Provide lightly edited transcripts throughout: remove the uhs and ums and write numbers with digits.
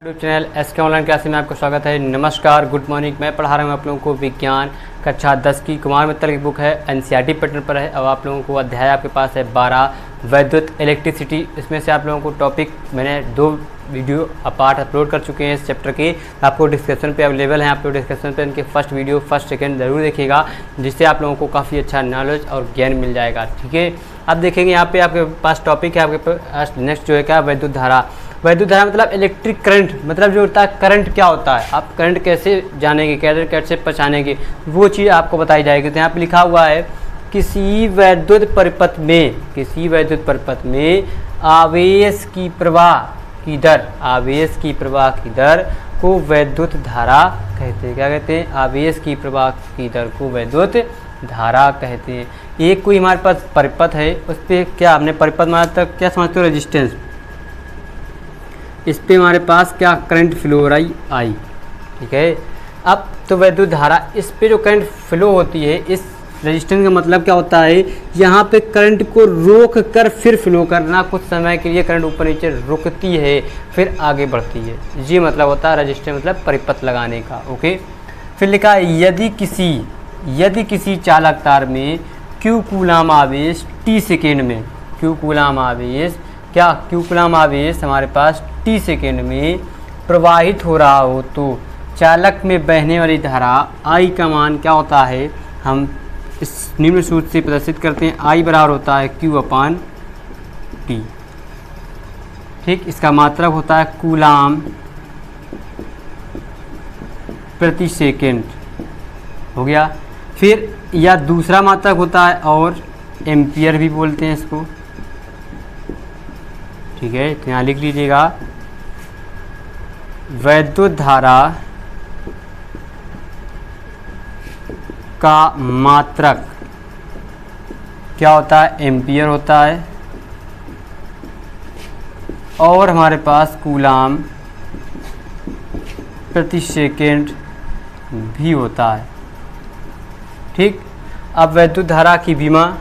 YouTube channel SK online class में आपका स्वागत है। नमस्कार, गुड मॉर्निंग। मैं पढ़ा रहा हूँ आप लोगों को विज्ञान कक्षा 10 की कुमार मित्तल की बुक है, NCERT पैटर्न पर है। अब आप लोगों को अध्याय आपके पास है 12 विद्युत इलेक्ट्रिसिटी। इसमें से आप लोगों को टॉपिक मैंने 2 वीडियो पार्ट अपलोड कर चुके हैं इस चैप्टर के, आपको डिस्क्रिप्शन पे अवेलेबल हैं। आप लोग डिस्क्रिप्शन पे इनके फर्स्ट वीडियो फर्स्ट सेकंड ज़रूर देखिएगा, जिससे आप लोगों को काफ़ी अच्छा नॉलेज और ज्ञान मिल जाएगा। ठीक है, अब देखेंगे यहाँ पे आपके पास टॉपिक है, आपके पास नेक्स्ट जो है क्या, विद्युत धारा। विद्युत धारा मतलब इलेक्ट्रिक करंट, मतलब जो होता है करंट क्या होता है, आप करंट कैसे जानेंगे, कैसे पहचानेंगे, वो चीज़ आपको बताई जाएगी। तो यहाँ पे लिखा हुआ है किसी वैद्युत परिपथ में आवेश की प्रवाह की दर को वैद्युत धारा कहते हैं। क्या कहते हैं? आवेश की प्रवाह की दर को वैद्युत धारा कहते हैं। एक कोई हमारे पास परिपथ है, उस पर क्या हमने परिपथ माना तक क्या समझते हो, रेजिस्टेंस। इस पे हमारे पास क्या करंट फ्लो हो रही आई, ठीक है। अब तो वैद्युत धारा, इस पे जो करंट फ्लो होती है, इस रेजिस्टेंस का मतलब क्या होता है, यहाँ पे करंट को रोक कर फिर फ्लो करना। कुछ समय के लिए करंट ऊपर नीचे रुकती है, फिर आगे बढ़ती है। ये मतलब होता है रेजिस्टेंस, मतलब परिपथ लगाने का। ओके, फिर लिखा है यदि किसी चालक तार में Q कूलाम आवेश t सेकेंड में, Q कूलाम आवेश हमारे पास t सेकेंड में प्रवाहित हो रहा हो, तो चालक में बहने वाली धारा I का मान क्या होता है, हम इस निम्न सूत्र से प्रदर्शित करते हैं। I बराबर होता है Q/T। ठीक, इसका मात्रक होता है कूलाम प्रति सेकेंड, हो गया। फिर या दूसरा मात्रक होता है और एम्पियर भी बोलते हैं इसको, ठीक है। तो यहाँ लिख लीजिएगा, वैद्युत धारा का मात्रक क्या होता है, एम्पियर होता है, और हमारे पास कूलाम प्रति सेकेंड भी होता है। ठीक, अब वैद्युत धारा की विमा,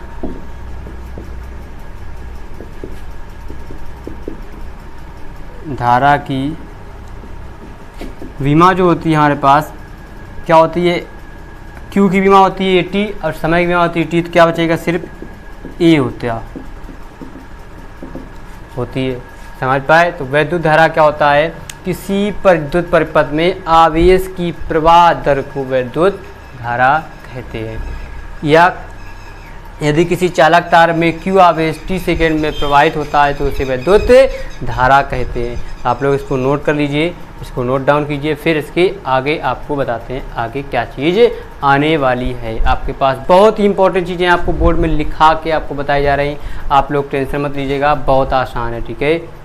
धारा की विमा जो होती है हमारे पास क्या होती है, Q की विमा होती है T और समय की विमा होती है T। तो क्या बचेगा, सिर्फ A होती है। समझ पाए? तो वैद्युत धारा क्या होता है, किसी विद्युत परिपथ में आवेश की प्रवाह दर को वैद्युत धारा कहते हैं। या यदि किसी चालक तार में Q आवेश t सेकेंड में प्रवाहित होता है, तो उसे वैद्युत धारा कहते हैं। आप लोग इसको नोट कर लीजिए, इसको नोट डाउन कीजिए, फिर इसके आगे आपको बताते हैं आगे क्या चीज़ आने वाली है। आपके पास बहुत ही इंपॉर्टेंट चीज़ें आपको बोर्ड में लिखा के आपको बताई जा रही हैं। आप लोग टेंशन मत लीजिएगा, बहुत आसान है, ठीक है।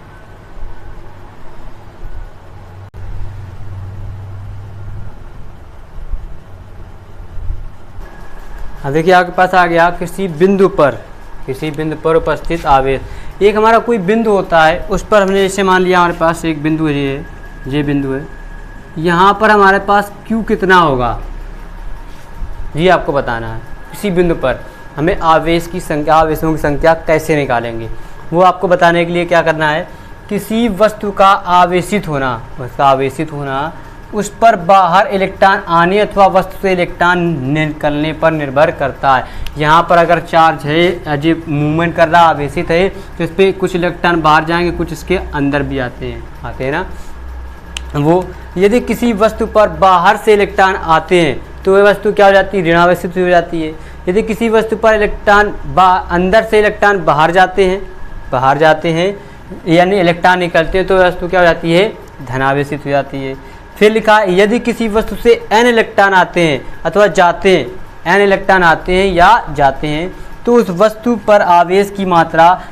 हाँ, देखिए आपके पास आ गया, किसी बिंदु पर उपस्थित आवेश। एक हमारा कोई बिंदु होता है, उस पर हमने जैसे मान लिया हमारे पास एक बिंदु है, ये बिंदु है, यहाँ पर हमारे पास Q कितना होगा, ये आपको बताना है। किसी बिंदु पर हमें आवेश की संख्या, आवेशों की संख्या कैसे निकालेंगे, वो आपको बताने के लिए क्या करना है, किसी वस्तु का आवेशित होना, उस पर बाहर इलेक्ट्रॉन आने अथवा वस्तु से इलेक्ट्रॉन निकलने पर निर्भर करता है। यहाँ पर अगर चार्ज है, जो मूवमेंट कर रहा आवेशित है, तो इस पर कुछ इलेक्ट्रॉन बाहर जाएंगे, कुछ इसके अंदर भी आते हैं ना। वो यदि किसी वस्तु पर बाहर से इलेक्ट्रॉन आते हैं, तो वह वस्तु क्या हो जाती है, ऋणावेशित हो जाती है। यदि किसी वस्तु पर इलेक्ट्रॉन अंदर से इलेक्ट्रॉन बाहर जाते हैं यानी इलेक्ट्रॉन निकलते हैं, तो वह वस्तु क्या हो जाती है, धनावेशित हो जाती है। फिर लिखा है, यदि किसी वस्तु से n इलेक्ट्रॉन आते हैं अथवा जाते हैं, n इलेक्ट्रॉन आते हैं या जाते हैं, तो उस वस्तु पर आवेश की मात्रा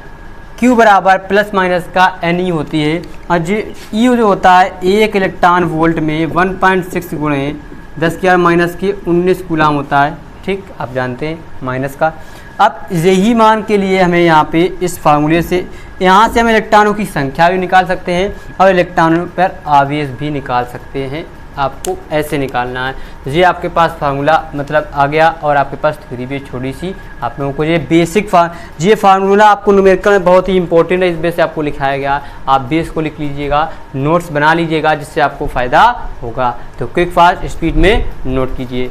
Q बराबर प्लस माइनस का Ne होती है। और E जो होता है 1 इलेक्ट्रॉन वोल्ट में 1.6 गुणे 10⁻⁻⁻19 कूलाम होता है। ठीक, आप जानते हैं माइनस का। अब यही मान के लिए हमें यहाँ पे इस फार्मूले से, यहाँ से हम इलेक्ट्रॉनों की संख्या भी निकाल सकते हैं और इलेक्ट्रॉनों पर आवेश भी निकाल सकते हैं। आपको ऐसे निकालना है। ये आपके पास फार्मूला मतलब आ गया और आपके पास थ्योरी भी छोटी सी आप लोगों को ये बेसिक ये फार्मूला आपको न्यूमेरिकल में बहुत ही इंपॉर्टेंट है, इस बेस से आपको लिखाया गया। आप बेस को लिख लीजिएगा, नोट्स बना लीजिएगा जिससे आपको फ़ायदा होगा। तो क्विक फास्ट स्पीड में नोट कीजिए।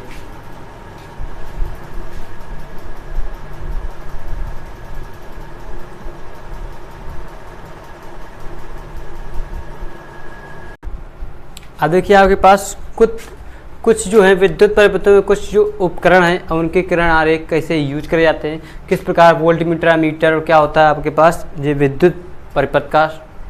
अब देखिए आपके पास कुछ जो है विद्युत परिपथों में कुछ जो उपकरण हैं और उनके किरण आरेख कैसे यूज करे जाते हैं, किस प्रकार वोल्टमीटर, एमीटर और क्या होता है आपके पास ये विद्युत परिपथ का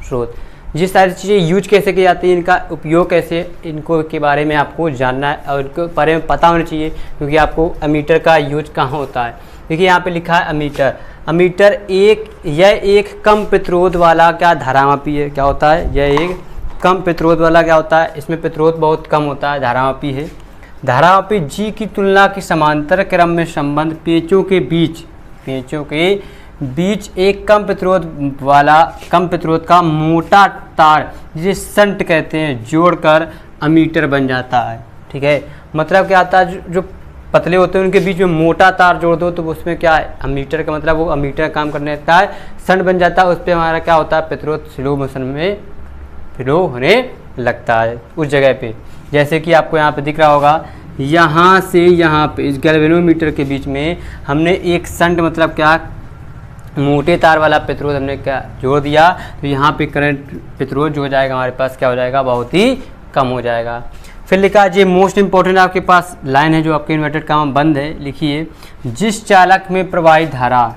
स्रोत, ये सारी चीज़ें यूज कैसे की जाती हैं, इनका उपयोग कैसे, इनको के बारे में आपको जानना है और इनके बारे में पता होना चाहिए, क्योंकि आपको एमीटर का यूज कहाँ होता है। देखिए यहाँ पे लिखा है एमीटर। एमीटर यह एक कम प्रतिरोध वाला क्या धारामापी है। क्या होता है? यह एक कम प्रतिरोध वाला क्या होता है, इसमें प्रतिरोध बहुत कम होता है, धारामापी है। धारामापी जी की तुलना की समांतर क्रम में संबंध पेचों के बीच एक कम प्रतिरोध का मोटा तार जिसे शंट कहते हैं जोड़कर एमीटर बन जाता है। ठीक है, मतलब क्या आता है, जो पतले होते हैं उनके बीच में मोटा तार जोड़ दो तो उसमें क्या है, एमीटर का मतलब वो एमीटर काम करने लगता है, शंट बन जाता है। उस पर हमारा क्या होता है, प्रतिरोध स्लो मोशन में फ्लो होने लगता है उस जगह पे। जैसे कि आपको यहाँ पे दिख रहा होगा, यहाँ से यहाँ पे इस गैल्वेनोमीटर के बीच में हमने एक शंट मतलब क्या मोटे तार वाला प्रतिरोध हमने क्या जोड़ दिया, तो यहाँ पे करंट प्रतिरोध जो हो जाएगा हमारे पास क्या हो जाएगा, बहुत ही कम हो जाएगा। फिर लिखा है, ये मोस्ट इंपॉर्टेंट आपके पास लाइन है जो आपके इन्वर्टेड काम बंद है, लिखिए जिस चालक में प्रवाहित धारा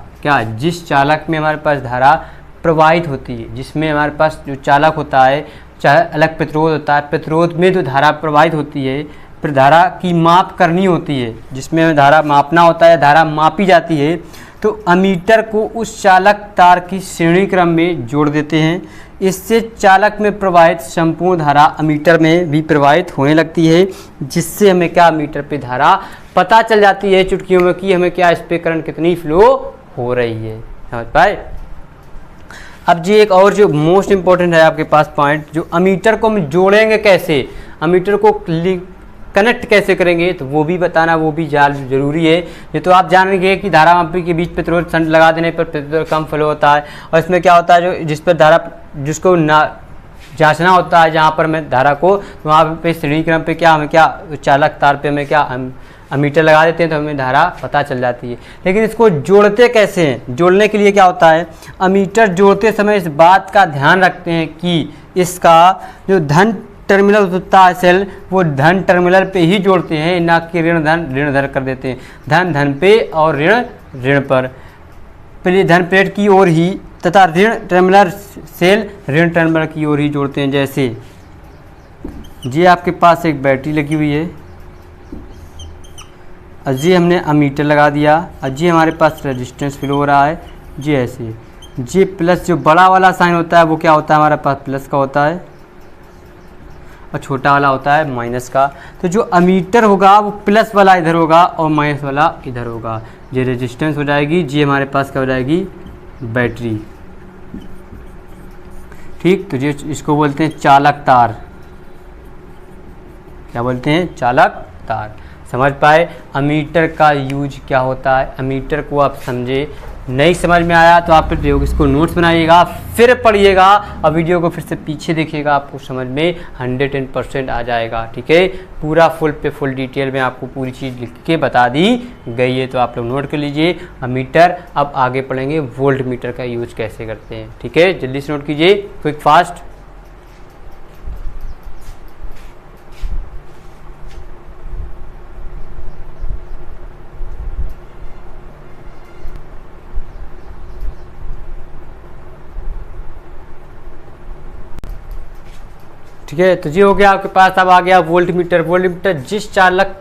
जिस चालक में हमारे पास धारा प्रवाहित होती है, जिसमें हमारे पास जो चालक होता है चाहे अलग प्रतिरोध होता है, प्रतिरोध में जो धारा प्रवाहित होती है फिर धारा की माप करनी होती है, जिसमें धारा मापना होता है, धारा मापी जाती है, तो एमीटर को उस चालक तार की श्रेणी क्रम में जोड़ देते हैं। इससे चालक में प्रवाहित संपूर्ण धारा एमीटर में भी प्रवाहित होने लगती है, जिससे हमें क्या एमीटर पे धारा पता चल जाती है चुटकियों में कि हमें क्या इस पे करंट कितनी फ्लो हो रही है। समझ पाए? अब जी एक और जो मोस्ट इंपॉर्टेंट है आपके पास पॉइंट, जो एमीटर को हम जोड़ेंगे कैसे, एमीटर को कनेक्ट कैसे करेंगे, तो वो भी बताना, वो भी जरूरी है। ये तो आप जानेंगे कि धारामापी के बीच प्रतिरोध शंट लगा देने पर प्रतिरोध कम फ्लो होता है, और इसमें क्या होता है जो जिस पर धारा जिसको ना जांचना होता है जहाँ पर हमें धारा को, तो वहाँ पे श्रेणी क्रम पे क्या हमें क्या चालक तार पे हमें क्या एमीटर लगा देते हैं तो हमें धारा पता चल जाती है। लेकिन इसको जोड़ते कैसे हैं, जोड़ने के लिए क्या होता है, एमीटर जोड़ते समय इस बात का ध्यान रखते हैं कि इसका जो धन टर्मिनल होता है सेल, वो धन टर्मिनल पे ही जोड़ते हैं, ना कि ऋण धन कर देते हैं, धन धन पे और ऋण ऋण पर, पहले धन प्लेट की ओर ही तथा ऋण टर्मिनल सेल ऋण टर्मिनल की ओर ही जोड़ते हैं। जैसे जी आपके पास एक बैटरी लगी हुई है, जी हमने एमीटर लगा दिया, जी हमारे पास रेजिस्टेंस फ्लो हो रहा है, जी ऐसे जी प्लस जो बड़ा वाला साइन होता है वो क्या होता है हमारे पास प्लस का होता है, और छोटा वाला होता है माइनस का। तो जो एमीटर होगा वो प्लस वाला इधर होगा और माइनस वाला इधर होगा, ये रेजिस्टेंस हो जाएगी, जी हमारे पास क्या हो जाएगी, बैटरी। ठीक, तो ये इसको बोलते हैं चालक तार, क्या बोलते हैं, चालक तार। समझ पाए एमीटर का यूज क्या होता है, एमीटर को आप समझे, नहीं समझ में आया तो आप फिर इसको नोट्स बनाइएगा, फिर पढ़िएगा और वीडियो को फिर से पीछे देखिएगा, आपको समझ में 110% आ जाएगा। ठीक है, पूरा फुल पे फुल डिटेल में आपको पूरी चीज़ लिख के बता दी गई है, तो आप लोग नोट कर लीजिए एमीटर। अब आगे पढ़ेंगे वोल्ट मीटर का यूज कैसे करते हैं। ठीक है, जल्दी से नोट कीजिए, क्विक फास्ट। ठीक है, तो ये हो गया आपके पास। अब आ गया वोल्ट मीटर। वोल्ट मीटर जिस चालक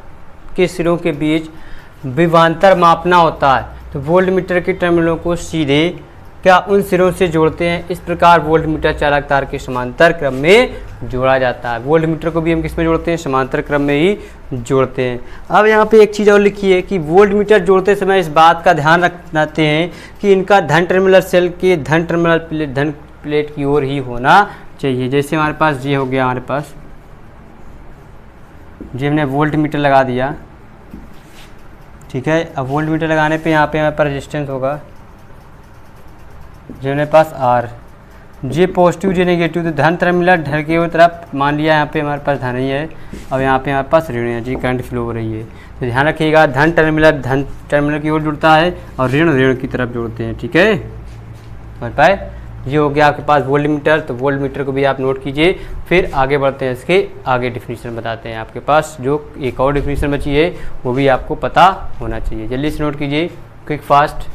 के सिरों के बीच विभवांतर मापना होता है, तो वोल्ट मीटर के टर्मिनलों को सीधे क्या उन सिरों से जोड़ते हैं। इस प्रकार वोल्ट मीटर चालक तार के समांतर क्रम में जोड़ा जाता है। वोल्ट मीटर को भी हम किस में जोड़ते हैं, समांतर क्रम में ही जोड़ते हैं। अब यहाँ पे एक चीज़ और लिखी है कि वोल्ट मीटर जोड़ते समय इस बात का ध्यान रखते हैं कि इनका धन टर्मिनल सेल के धन प्लेट की ओर ही होना चाहिए। जैसे हमारे पास ये हो गया, हमारे पास जी हमने वोल्ट मीटर लगा दिया, ठीक है। अब वोल्ट मीटर लगाने पे यहाँ पे हमारे पास रेजिस्टेंस होगा जो हमारे पास R, J positive J negative, तो धन टर्मिनल ढर के हुई तरफ मान लिया यहाँ पे हमारे पास धन ही है और यहाँ पे हमारे पास ऋण है जी, करंट फ्लो हो रही है। तो ध्यान रखिएगा धन टर्मिनल की ओर जुड़ता है और ऋण की तरफ जुड़ते हैं, ठीक है, समझ पाए। ये हो गया आपके पास वोल्ट मीटर, तो वोल्ट मीटर को भी आप नोट कीजिए। फिर आगे बढ़ते हैं, इसके आगे डिफिनीशन बताते हैं। आपके पास जो एक और डिफिनीशन बची है वो भी आपको पता होना चाहिए, जल्दी से नोट कीजिए, क्विक फास्ट।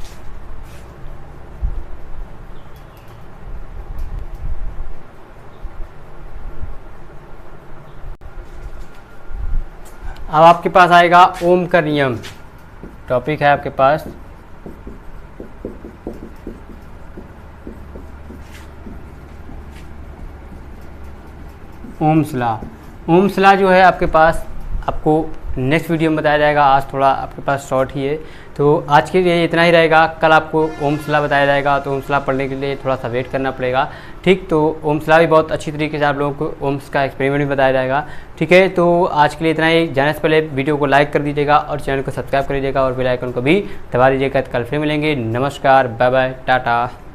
अब आपके पास आएगा ओम का नियम, टॉपिक है आपके पास ओम्स लॉ। ओम्स लॉ जो है आपके पास आपको नेक्स्ट वीडियो में बताया जाएगा, आज थोड़ा आपके पास शॉर्ट ही है, तो आज के लिए इतना ही रहेगा। कल आपको ओम्स लॉ बताया जाएगा, तो ओम्स लॉ पढ़ने के लिए थोड़ा सा वेट करना पड़ेगा, ठीक। तो ओम्स लॉ भी बहुत अच्छी तरीके से आप लोगों को ओम्स का एक्सपेरिमेंट भी बताया जाएगा, ठीक है। तो आज के लिए इतना ही, जाने से पहले वीडियो को लाइक कर दीजिएगा और चैनल को सब्सक्राइब कर दीजिएगा और बेल आइकन को भी दबा दीजिएगा। कल फिर मिलेंगे, नमस्कार, बाय बाय, टाटा।